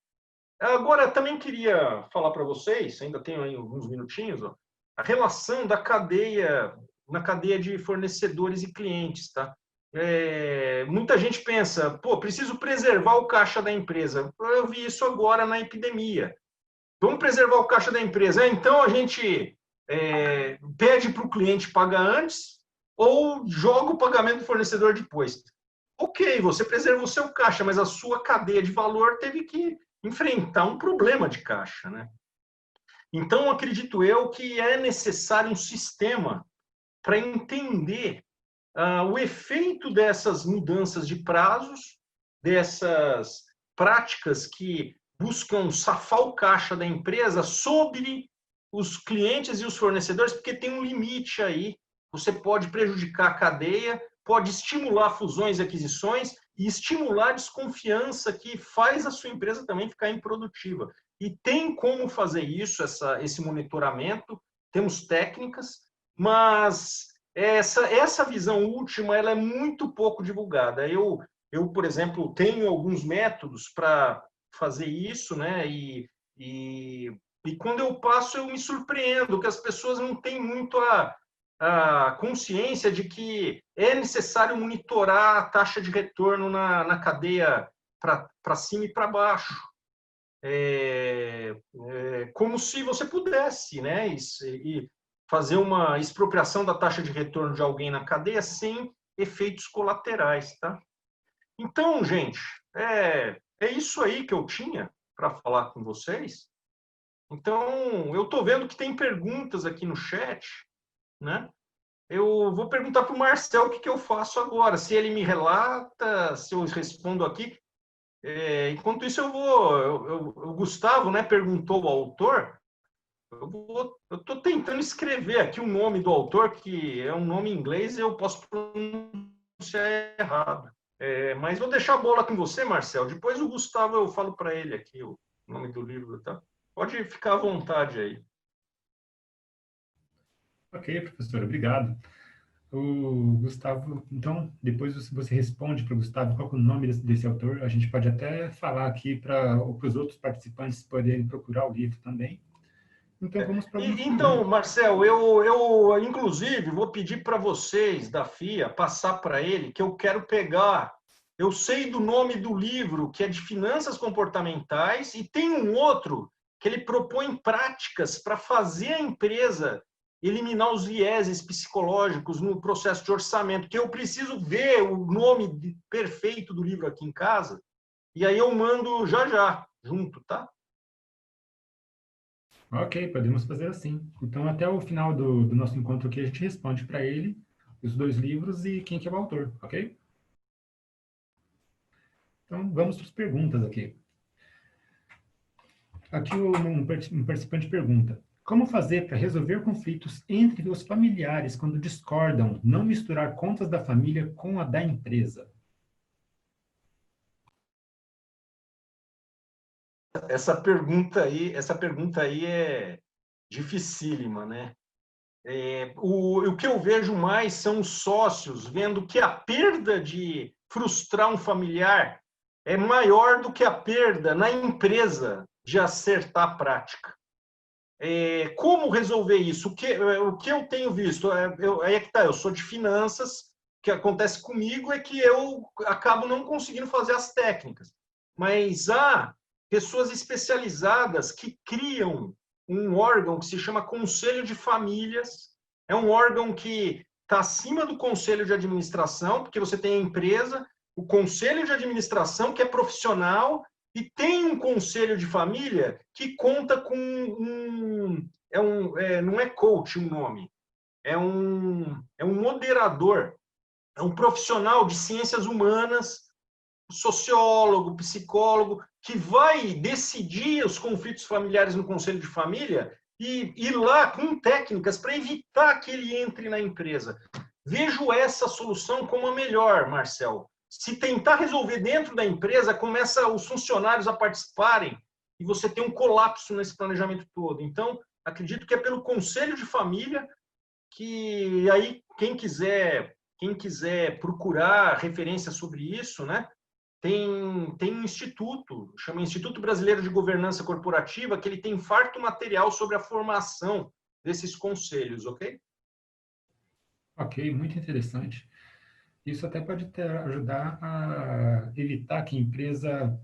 Agora, também queria falar para vocês, ainda tenho aí alguns minutinhos, ó, a relação da cadeia, na cadeia de fornecedores e clientes, tá? Muita gente pensa, pô, preciso preservar o caixa da empresa. Eu vi isso agora na epidemia. Vamos preservar o caixa da empresa. Então, a gente pede para o cliente pagar antes ou joga o pagamento do fornecedor depois. Ok, você preservou o seu caixa, mas a sua cadeia de valor teve que enfrentar um problema de caixa, né? Então, acredito eu que é necessário um sistema para entender o efeito dessas mudanças de prazos, dessas práticas que buscam safar o caixa da empresa sobre os clientes e os fornecedores, porque tem um limite aí. Você pode prejudicar a cadeia, pode estimular fusões e aquisições e estimular a desconfiança que faz a sua empresa também ficar improdutiva. E tem como fazer isso, esse monitoramento, temos técnicas, mas essa visão última ela é muito pouco divulgada. Eu, por exemplo, tenho alguns métodos para fazer isso, né? E quando eu passo, eu me surpreendo que as pessoas não têm muito a consciência de que é necessário monitorar a taxa de retorno na cadeia para cima e para baixo. Como se você pudesse, né? E fazer uma expropriação da taxa de retorno de alguém na cadeia sem efeitos colaterais, tá? Então, gente, é isso aí que eu tinha para falar com vocês. Então, eu estou vendo que tem perguntas aqui no chat, né? Eu vou perguntar para o Marcel o que eu faço agora, se ele me relata, se eu respondo aqui. Enquanto isso, o Gustavo, né, perguntou o autor. Eu estou tentando escrever aqui o nome do autor, que é um nome em inglês e eu posso pronunciar errado. Mas vou deixar a bola com você, Marcel. Depois o Gustavo, eu falo para ele aqui o nome do livro, tá? Pode ficar à vontade aí. Ok, professor, obrigado. O Gustavo, então, depois você responde para o Gustavo qual é o nome desse autor. A gente pode até falar aqui para os outros participantes poderem procurar o livro também. Então, vamos para algumas Então, perguntas. Marcel, eu inclusive vou pedir para vocês da FIA passar para ele que eu quero pegar. Eu sei do nome do livro, que é de finanças comportamentais, e tem um outro que ele propõe práticas para fazer a empresa eliminar os vieses psicológicos no processo de orçamento, que eu preciso ver o nome perfeito do livro aqui em casa, e aí eu mando já, junto, tá? Ok, podemos fazer assim. Então, até o final do nosso encontro aqui, a gente responde para ele os 2 livros e quem que é o autor, ok? Então, vamos para as perguntas aqui. Aqui um participante pergunta: como fazer para resolver conflitos entre os familiares quando discordam, não misturar contas da família com a da empresa? essa pergunta aí é dificílima, né? O que eu vejo mais são os sócios vendo que a perda de frustrar um familiar é maior do que a perda na empresa de acertar a prática. Como resolver isso? O que eu tenho visto? Aí é que tá, eu sou de finanças, o que acontece comigo é que eu acabo não conseguindo fazer as técnicas. Mas há pessoas especializadas que criam um órgão que se chama Conselho de Famílias. É um órgão que está acima do Conselho de Administração, porque você tem a empresa, o Conselho de Administração, que é profissional, e tem um Conselho de Família que conta com não é coach o nome, é um moderador, é um profissional de ciências humanas, sociólogo, psicólogo, que vai decidir os conflitos familiares no Conselho de Família e ir lá com técnicas para evitar que ele entre na empresa. Vejo essa solução como a melhor, Marcel. Se tentar resolver dentro da empresa, começa os funcionários a participarem e você tem um colapso nesse planejamento todo. Então, acredito que é pelo Conselho de Família que aí quem quiser procurar referência sobre isso, né? Tem um instituto, chama Instituto Brasileiro de Governança Corporativa, que ele tem farto material sobre a formação desses conselhos, ok? Ok, muito interessante. Isso até pode ajudar a evitar que a empresa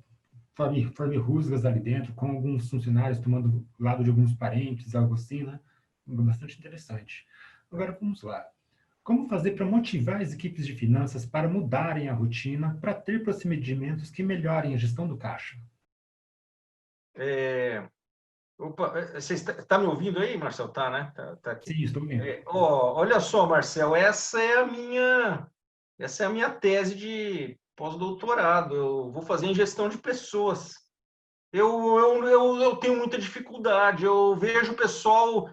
forme rusgas ali dentro, com alguns funcionários tomando lado de alguns parentes, algo assim, né? Bastante interessante. Agora, vamos lá. Como fazer para motivar as equipes de finanças para mudarem a rotina, para ter procedimentos que melhorem a gestão do caixa? Opa, você está me ouvindo aí, Marcel? Tá, né? Tá aqui. Sim, estou vendo. Olha só, Marcel, essa é a minha tese de pós-doutorado. Eu vou fazer em gestão de pessoas. Eu tenho muita dificuldade. Eu vejo o pessoal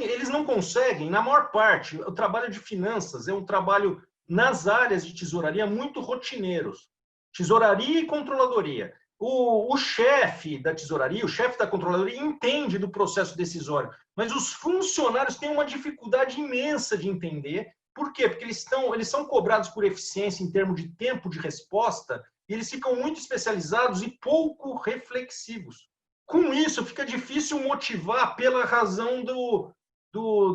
eles não conseguem, na maior parte. O trabalho de finanças é um trabalho nas áreas de tesouraria muito rotineiros. Tesouraria e controladoria. O chefe da tesouraria, o chefe da controladoria entende do processo decisório, mas os funcionários têm uma dificuldade imensa de entender. Por quê? Porque eles são cobrados por eficiência em termos de tempo de resposta e eles ficam muito especializados e pouco reflexivos. Com isso, fica difícil motivar pela razão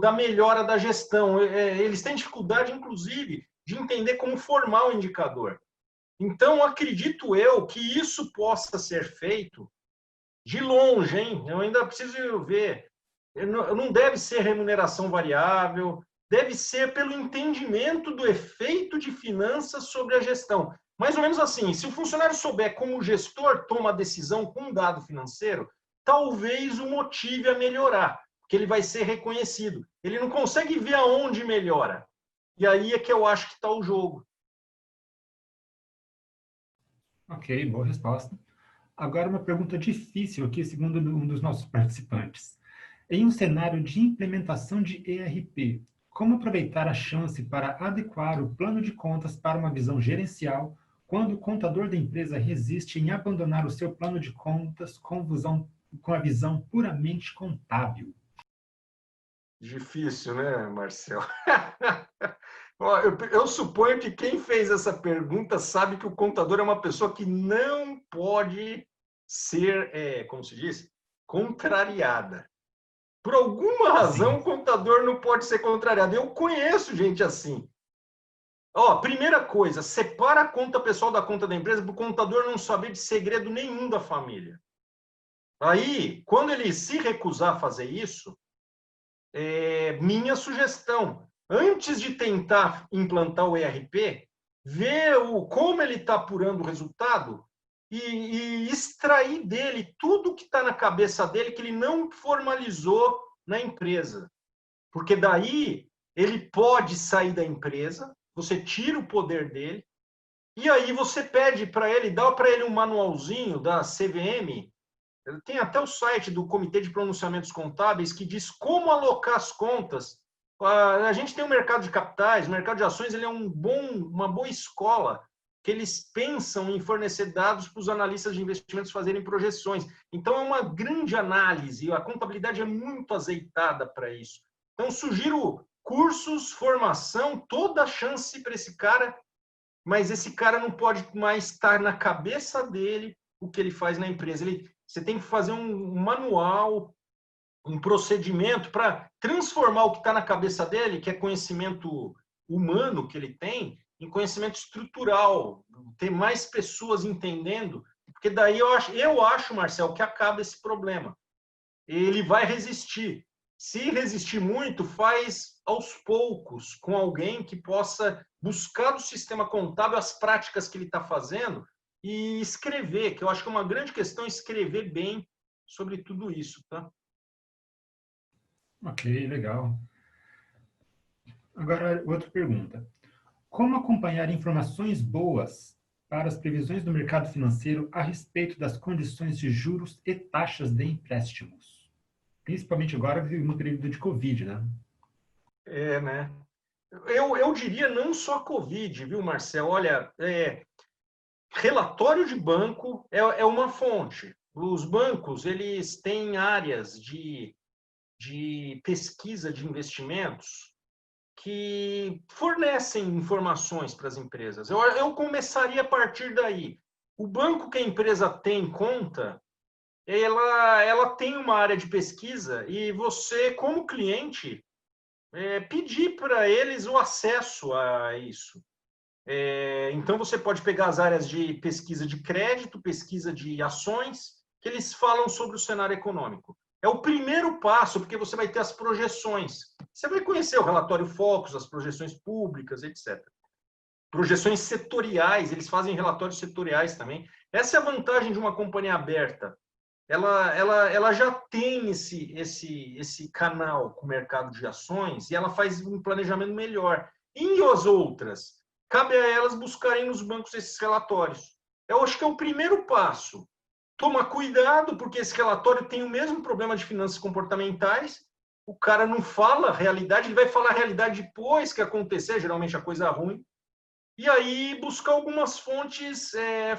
da melhora da gestão. Eles têm dificuldade, inclusive, de entender como formar o indicador. Então, acredito eu que isso possa ser feito de longe, hein? Eu ainda preciso ver. Não deve ser remuneração variável, deve ser pelo entendimento do efeito de finanças sobre a gestão. Mais ou menos assim, se o funcionário souber como o gestor toma a decisão com um dado financeiro, talvez o motive a melhorar, porque ele vai ser reconhecido. Ele não consegue ver aonde melhora. E aí é que eu acho que está o jogo. Ok, boa resposta. Agora uma pergunta difícil aqui, segundo um dos nossos participantes. Em um cenário de implementação de ERP, como aproveitar a chance para adequar o plano de contas para uma visão gerencial quando o contador da empresa resiste em abandonar o seu plano de contas com a visão puramente contábil? Difícil, né, Marcel? Eu suponho que quem fez essa pergunta sabe que o contador é uma pessoa que não pode ser, como se diz, contrariada. Por alguma razão, Sim. o contador não pode ser contrariado. Eu conheço gente assim. Primeira coisa, separa a conta pessoal da conta da empresa para o contador não saber de segredo nenhum da família. Aí, quando ele se recusar a fazer isso, minha sugestão, antes de tentar implantar o ERP, ver como ele está apurando o resultado e extrair dele tudo que está na cabeça dele que ele não formalizou na empresa. Porque daí ele pode sair da empresa, você tira o poder dele, e aí você pede para ele, dá para ele um manualzinho da CVM. Tem até o site do Comitê de Pronunciamentos Contábeis que diz como alocar as contas. A gente tem o mercado de capitais, o mercado de ações ele é uma boa escola que eles pensam em fornecer dados para os analistas de investimentos fazerem projeções. Então, é uma grande análise, a contabilidade é muito azeitada para isso. Então, sugiro cursos, formação, toda a chance para esse cara, mas esse cara não pode mais estar na cabeça dele o que ele faz na empresa. Você tem que fazer um manual, um procedimento para transformar o que está na cabeça dele, que é conhecimento humano que ele tem, em conhecimento estrutural, ter mais pessoas entendendo, porque daí eu acho, Marcel, que acaba esse problema. Ele vai resistir. Se resistir muito, faz aos poucos, com alguém que possa buscar do sistema contábil as práticas que ele está fazendo e escrever, que eu acho que é uma grande questão escrever bem sobre tudo isso, tá? Ok, legal. Agora, outra pergunta. Como acompanhar informações boas para as previsões do mercado financeiro a respeito das condições de juros e taxas de empréstimos? Principalmente agora, no período de Covid, né? É, né? Eu diria não só Covid, viu, Marcel? Olha, relatório de banco é uma fonte. Os bancos, eles têm áreas de pesquisa de investimentos que fornecem informações para as empresas. Eu começaria a partir daí. O banco que a empresa tem conta, ela tem uma área de pesquisa e você, como cliente, pedir para eles o acesso a isso. Então, você pode pegar as áreas de pesquisa de crédito, pesquisa de ações, que eles falam sobre o cenário econômico. É o primeiro passo, porque você vai ter as projeções. Você vai conhecer o relatório Focus, as projeções públicas, etc. Projeções setoriais, eles fazem relatórios setoriais também. Essa é a vantagem de uma companhia aberta. Ela já tem esse canal com o mercado de ações e ela faz um planejamento melhor. E as outras? Cabe a elas buscarem nos bancos esses relatórios. Eu acho que é o primeiro passo. Toma cuidado, porque esse relatório tem o mesmo problema de finanças comportamentais. O cara não fala a realidade, ele vai falar a realidade depois que acontecer, geralmente a coisa ruim. E aí buscar algumas fontes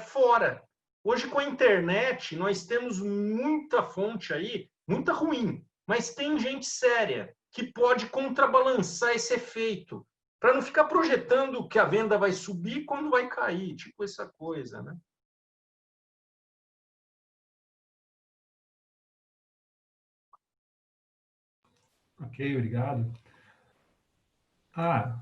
fora. Hoje, com a internet, nós temos muita fonte aí, muita ruim, mas tem gente séria que pode contrabalançar esse efeito, para não ficar projetando que a venda vai subir quando vai cair, tipo essa coisa, né? Ok, obrigado.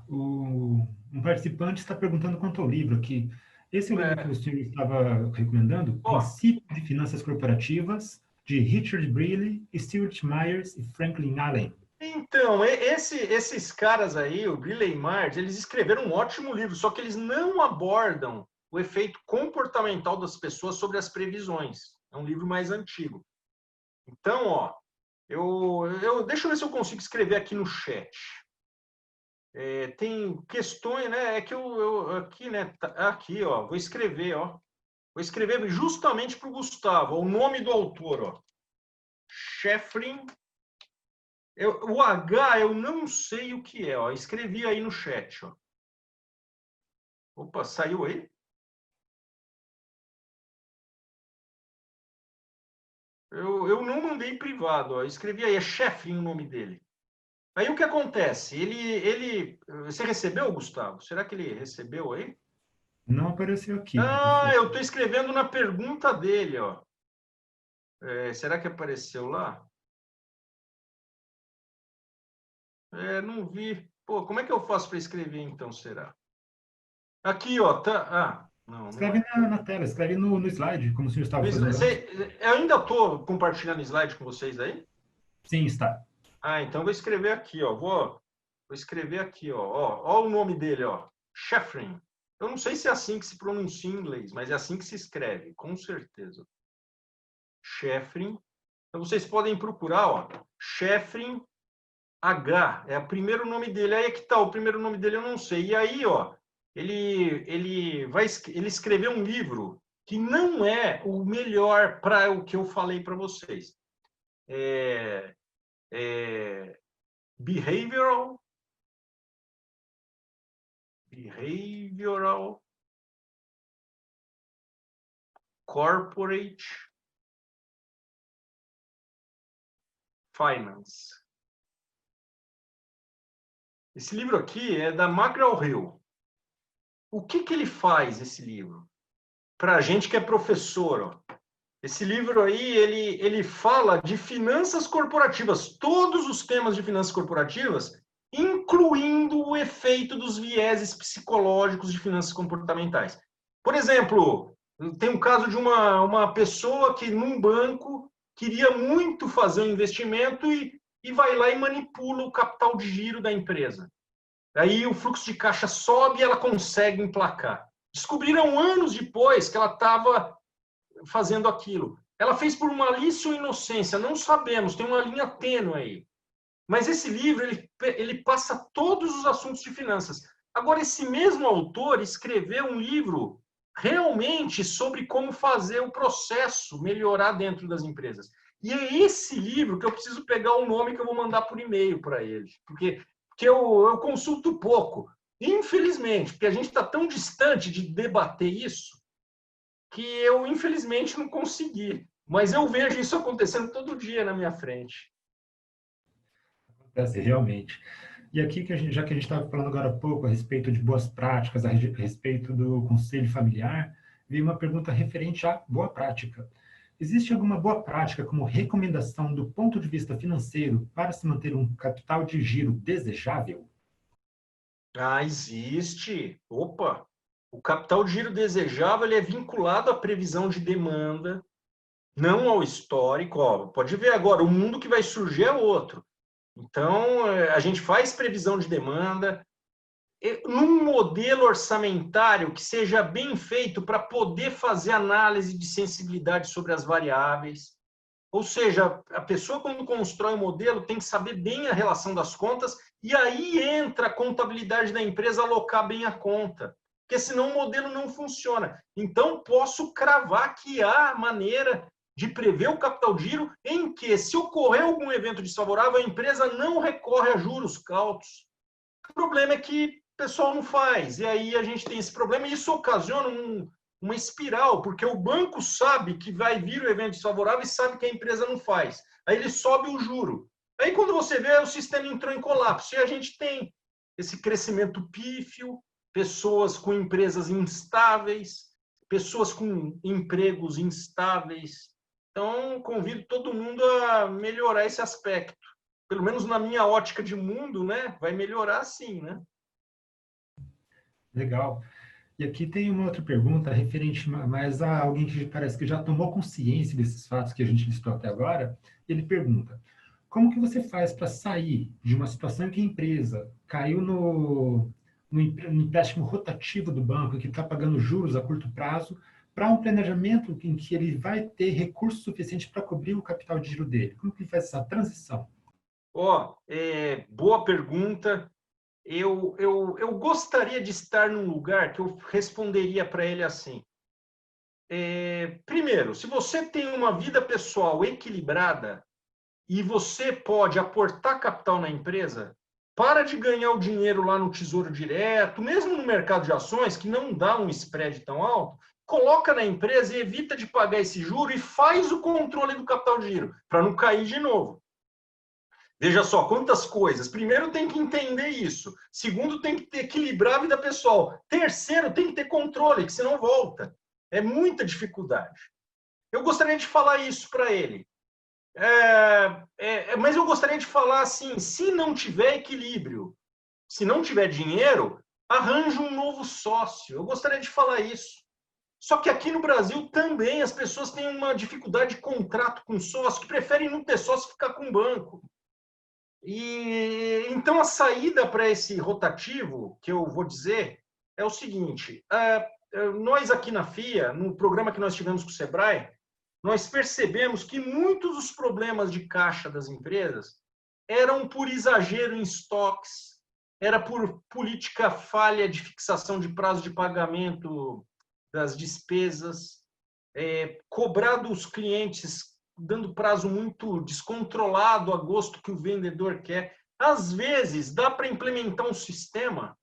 Um participante está perguntando quanto ao livro aqui. Esse é o livro que o senhor estava recomendando? Ó, Princípios de Finanças Corporativas, de Richard Brealey, Stuart Myers e Franklin Allen. então, esses caras aí, o Brealey e Myers, eles escreveram um ótimo livro, só que eles não abordam o efeito comportamental das pessoas sobre as previsões. É um livro mais antigo. Então, ó, deixa eu ver se eu consigo escrever aqui no chat. Tem questões, né? É que aqui, né? Aqui, ó, vou escrever, ó. Vou escrever justamente para o Gustavo, ó, o nome do autor, ó. Scheffrin. O H eu não sei o que é, ó. Escrevi aí no chat, ó. Opa, saiu aí? Eu não mandei privado, ó. Escrevi aí, é Scheffrin o nome dele. Aí o que acontece? Você recebeu, Gustavo? Será que ele recebeu aí? Não apareceu aqui. Ah, eu estou escrevendo na pergunta dele, ó. Será que apareceu lá? Não vi. Pô, como é que eu faço para escrever então, será? Aqui, ó, tá. Ah, não, não Escreve é. na tela, escreve no slide, como o senhor estava fazendo antes. Eu ainda estou compartilhando slide com vocês aí? Sim, está. Ah, então vou escrever aqui, ó. Vou escrever aqui, ó. Ó o nome dele, ó. Scheffrin. Eu não sei se é assim que se pronuncia em inglês, mas é assim que se escreve, com certeza. Scheffrin. Então vocês podem procurar, ó. Scheffrin H, é o primeiro nome dele. Aí é que tá, o primeiro nome dele eu não sei. E aí, ó, ele escreveu um livro que não é o melhor para o que eu falei para vocês. É, é behavioral, behavioral Corporate Finance. Esse livro aqui é da McGraw-Hill. O que ele faz, esse livro? Para a gente que é professor, ó. Esse livro aí, ele fala de finanças corporativas, todos os temas de finanças corporativas, incluindo o efeito dos vieses psicológicos de finanças comportamentais. Por exemplo, tem um caso de uma pessoa que num banco queria muito fazer um investimento e vai lá e manipula o capital de giro da empresa. Aí o fluxo de caixa sobe e ela consegue emplacar. Descobriram anos depois que ela estava fazendo aquilo. Ela fez por malícia ou inocência, não sabemos, tem uma linha tênue aí. Mas esse livro, ele passa todos os assuntos de finanças. Agora, esse mesmo autor escreveu um livro realmente sobre como fazer o processo melhorar dentro das empresas. E é esse livro que eu preciso pegar o nome que eu vou mandar por e-mail para ele, porque eu consulto pouco. Infelizmente, porque a gente está tão distante de debater isso, que eu, infelizmente, não consegui. Mas eu vejo isso acontecendo todo dia na minha frente. Acontece realmente. E aqui, já que a gente estava falando agora há pouco a respeito de boas práticas, a respeito do conselho familiar, veio uma pergunta referente à boa prática. Existe alguma boa prática como recomendação do ponto de vista financeiro para se manter um capital de giro desejável? Ah, existe. Opa! O capital de giro desejável ele é vinculado à previsão de demanda, não ao histórico. Ó, pode ver agora, o mundo que vai surgir é outro. Então, a gente faz previsão de demanda num modelo orçamentário que seja bem feito para poder fazer análise de sensibilidade sobre as variáveis. Ou seja, a pessoa, quando constrói um modelo, tem que saber bem a relação das contas e aí entra a contabilidade da empresa alocar bem a conta. Porque senão o modelo não funciona. Então, posso cravar que há maneira de prever o capital de giro em que, se ocorrer algum evento desfavorável, a empresa não recorre a juros altos. O problema é que o pessoal não faz. E aí a gente tem esse problema e isso ocasiona uma espiral, porque o banco sabe que vai vir o evento desfavorável e sabe que a empresa não faz. Aí ele sobe o juro. Aí quando você vê, o sistema entrou em colapso. E a gente tem esse crescimento pífio, pessoas com empresas instáveis, pessoas com empregos instáveis. Então, convido todo mundo a melhorar esse aspecto. Pelo menos na minha ótica de mundo, né? Vai melhorar sim, né? Legal. E aqui tem uma outra pergunta referente mais a alguém que parece que já tomou consciência desses fatos que a gente listou até agora. Ele pergunta: como que você faz para sair de uma situação em que a empresa caiu no empréstimo rotativo do banco, que está pagando juros a curto prazo, para um planejamento em que ele vai ter recurso suficiente para cobrir o capital de giro dele? Como que ele faz essa transição? Boa pergunta. Eu gostaria de estar num lugar que eu responderia para ele assim. Primeiro, se você tem uma vida pessoal equilibrada e você pode aportar capital na empresa, para de ganhar o dinheiro lá no Tesouro Direto, mesmo no mercado de ações, que não dá um spread tão alto, coloca na empresa e evita de pagar esse juro e faz o controle do capital de giro, para não cair de novo. Veja só, quantas coisas. Primeiro, tem que entender isso. Segundo, tem que equilibrar a vida pessoal. Terceiro, tem que ter controle, que senão volta. É muita dificuldade. Eu gostaria de falar isso para ele. Mas eu gostaria de falar assim, se não tiver equilíbrio, se não tiver dinheiro, arranje um novo sócio. Eu gostaria de falar isso. Só que aqui no Brasil também as pessoas têm uma dificuldade de contrato com sócio, que preferem não ter sócio e ficar com banco. E então a saída para esse rotativo, que eu vou dizer, é o seguinte: nós aqui na FIA, no programa que nós tivemos com o Sebrae, nós percebemos que muitos dos problemas de caixa das empresas eram por exagero em estoques, era por política falha de fixação de prazo de pagamento das despesas, cobrar dos clientes dando prazo muito descontrolado a gosto que o vendedor quer. Às vezes, dá para implementar um sistema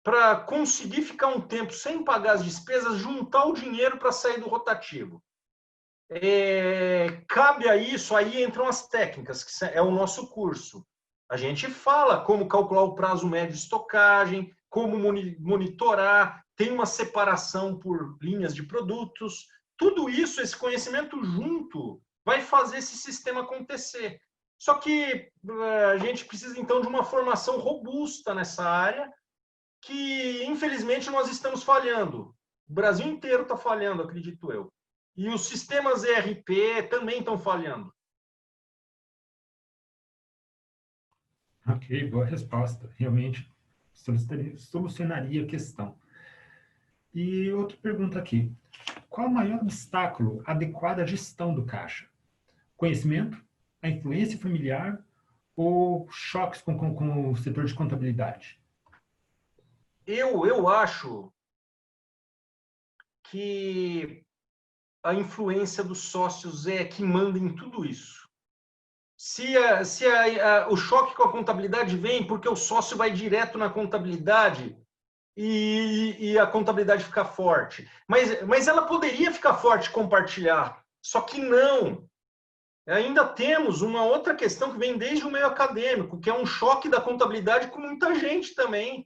para conseguir ficar um tempo sem pagar as despesas, juntar o dinheiro para sair do rotativo. Cabe a isso, aí entram as técnicas, que é o nosso curso. A gente fala como calcular o prazo médio de estocagem, como monitorar, tem uma separação por linhas de produtos. Tudo isso, esse conhecimento junto, vai fazer esse sistema acontecer. Só que a gente precisa, então, de uma formação robusta nessa área, que, infelizmente, nós estamos falhando. O Brasil inteiro está falhando, acredito eu. E os sistemas ERP também estão falhando. Ok, boa resposta. Realmente solucionaria a questão. E outra pergunta aqui. Qual o maior obstáculo à adequada gestão do caixa? Conhecimento, a influência familiar ou choques com o setor de contabilidade? Eu acho que a influência dos sócios é que manda em tudo isso. O choque com a contabilidade vem porque o sócio vai direto na contabilidade e a contabilidade fica forte. Mas ela poderia ficar forte e compartilhar, só que não. Ainda temos uma outra questão que vem desde o meio acadêmico, que é um choque da contabilidade com muita gente também.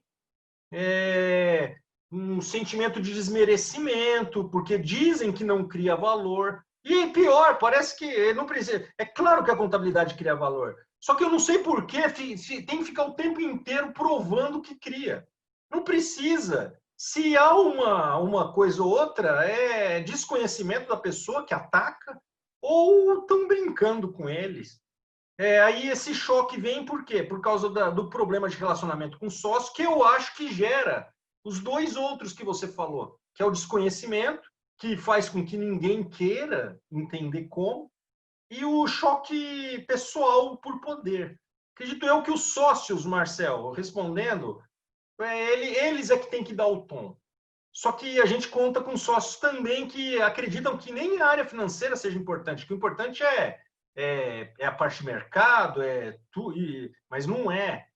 Um sentimento de desmerecimento, porque dizem que não cria valor. E pior, parece que não precisa. É claro que a contabilidade cria valor. Só que eu não sei por que tem que ficar o tempo inteiro provando que cria. Não precisa. Se há uma coisa ou outra, é desconhecimento da pessoa que ataca, ou estão brincando com eles. Aí esse choque vem por quê? Por causa do problema de relacionamento com o sócio, que eu acho que gera os dois outros que você falou, que é o desconhecimento, que faz com que ninguém queira entender como, e o choque pessoal por poder. Acredito eu que os sócios, Marcel, respondendo, eles é que tem que dar o tom. Só que a gente conta com sócios também que acreditam que nem a área financeira seja importante, que o importante é a parte de mercado, mas não é.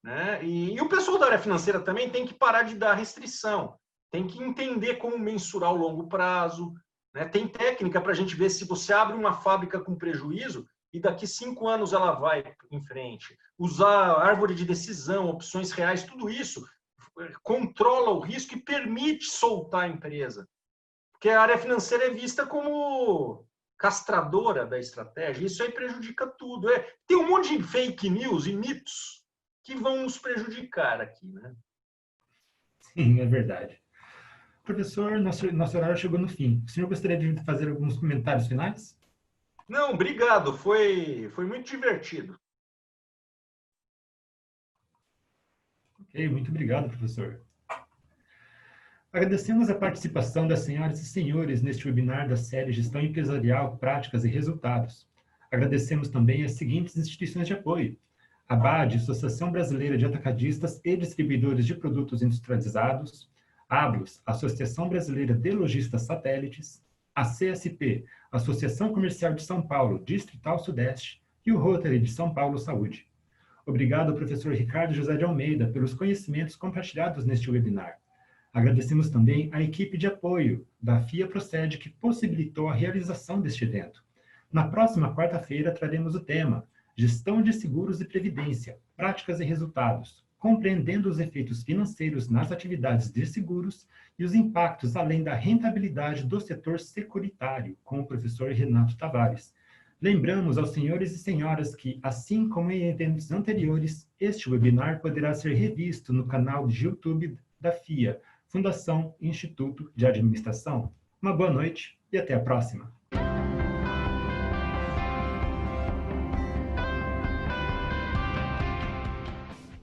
Né? E o pessoal da área financeira também tem que parar de dar restrição, tem que entender como mensurar o longo prazo. Né? Tem técnica para a gente ver se você abre uma fábrica com prejuízo e daqui 5 anos ela vai em frente. Usar árvore de decisão, opções reais, tudo isso controla o risco e permite soltar a empresa. Porque a área financeira é vista como castradora da estratégia, isso aí prejudica tudo. Tem um monte de fake news e mitos que vão nos prejudicar aqui, né? Sim, é verdade. Professor, nosso horário chegou no fim. O senhor gostaria de fazer alguns comentários finais? Não, obrigado. Foi muito divertido. Ok, muito obrigado, professor. Agradecemos a participação das senhoras e senhores neste webinar da série Gestão Empresarial, Práticas e Resultados. Agradecemos também as seguintes instituições de apoio: a BAD, Associação Brasileira de Atacadistas e Distribuidores de Produtos Industrializados, ABLOS, Associação Brasileira de Lojistas Satélites, a CSP, Associação Comercial de São Paulo, Distrital Sudeste, e o Rotary de São Paulo Saúde. Obrigado ao professor Ricardo José de Almeida pelos conhecimentos compartilhados neste webinar. Agradecemos também à equipe de apoio da FIA Procede, que possibilitou a realização deste evento. Na próxima quarta-feira traremos o tema Gestão de Seguros e Previdência, Práticas e Resultados, compreendendo os efeitos financeiros nas atividades de seguros e os impactos além da rentabilidade do setor securitário, com o professor Renato Tavares. Lembramos aos senhores e senhoras que, assim como em eventos anteriores, este webinar poderá ser revisto no canal de YouTube da FIA, Fundação Instituto de Administração. Uma boa noite e até a próxima.